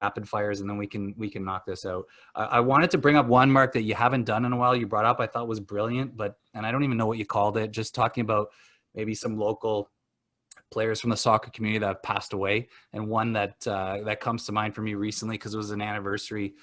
rapid fires, and then we can knock this out. I wanted to bring up one, Mark, that you haven't done in a while. You brought up, I thought was brilliant, and I don't even know what you called it. Just talking about maybe some local players from the soccer community that have passed away, and one that comes to mind for me recently because it was an anniversary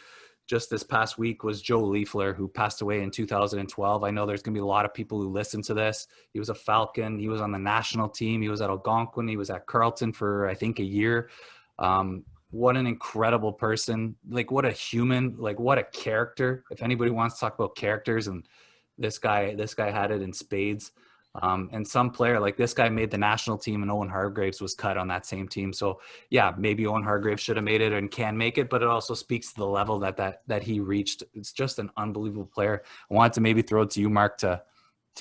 just this past week was Joe Leafloor, who passed away in 2012. I know there's going to be a lot of people who listen to this. He was a Falcon. He was on the national team. He was at Algonquin. He was at Carleton for, I think, a year. What an incredible person. Like, what a human. Like, what a character. If anybody wants to talk about characters, and this guy had it in spades. And some player like this guy made the national team, and Owen Hargreaves was cut on that same team. So yeah, maybe Owen Hargreaves should have made it and can make it, but it also speaks to the level that he reached. It's just an unbelievable player. I wanted to maybe throw it to you, Mark, to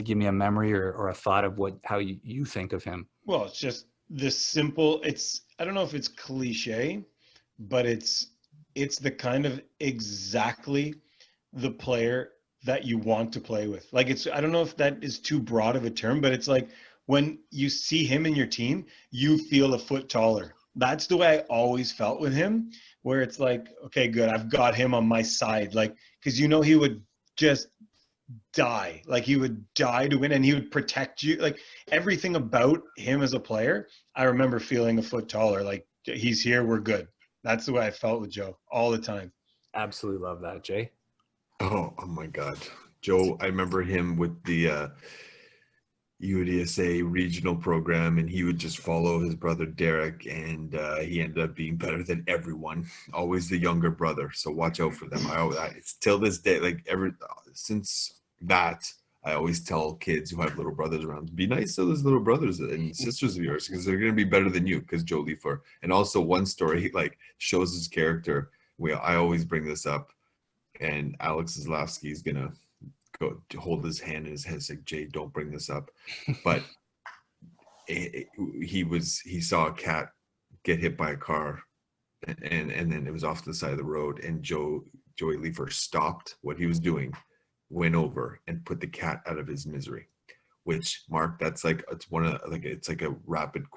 give me a memory or a thought of how you think of him. Well, it's just this simple, I don't know if it's cliche, but it's the kind of exactly the player that you want to play with. Like, I don't know if that is too broad of a term, but it's like when you see him in your team, you feel a foot taller. That's the way I always felt with him, where it's like, okay, good, I've got him on my side. Like, because he would just die. Like, he would die to win, and he would protect you. Like, everything about him as a player, I remember feeling a foot taller. Like, he's here, we're good. That's the way I felt with Joe all the time. Absolutely love that, Jay. Oh my God. Joe, I remember him with the UDSA regional program, and he would just follow his brother Derek, and he ended up being better than everyone. Always the younger brother, so watch out for them. It's till this day, like since that, I always tell kids who have little brothers around, be nice to those little brothers and sisters of yours, because they're going to be better than you, because Joe Leafloor. And also one story like shows his character. I always bring this up. And Alex Zlowski is gonna go to hold his hand in his head, say, "Jay, don't bring this up." But he saw a cat get hit by a car, and then it was off to the side of the road. And Joey Leafloor stopped what he was doing, went over, and put the cat out of his misery. Which, Mark, it's like a rapid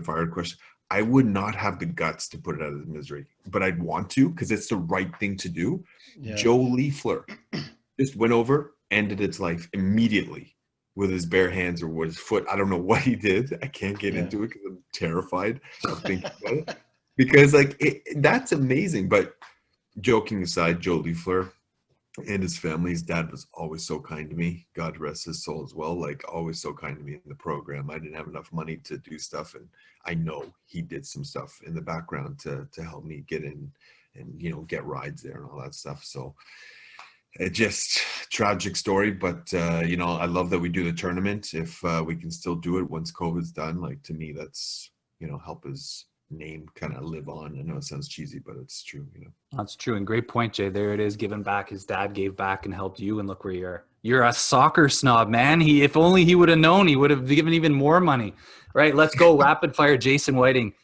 fire question. I would not have the guts to put it out of misery, but I'd want to, because it's the right thing to do. Yeah. Joe Leafloor just went over, ended its life immediately with his bare hands or with his foot. I don't know what he did. I can't get into it because I'm terrified of thinking about it. Because that's amazing. But joking aside, Joe Leafloor and his family, his dad was always so kind to me. God rest his soul as well. Like, always so kind to me in the program. I didn't have enough money to do stuff, and I know he did some stuff in the background to help me get in and get rides there and all that stuff. So it just tragic story, but I love that we do the tournament. If we can still do it once COVID's done, like, to me, that's help his name kind of live on. I know it sounds cheesy, but it's true. That's true, and great point, Jay. There it is, giving back. His dad gave back and helped you, and look where you are. You're a soccer snob, man. If only he would have known, he would have given even more money. Right, let's go rapid fire. Jason Whiting,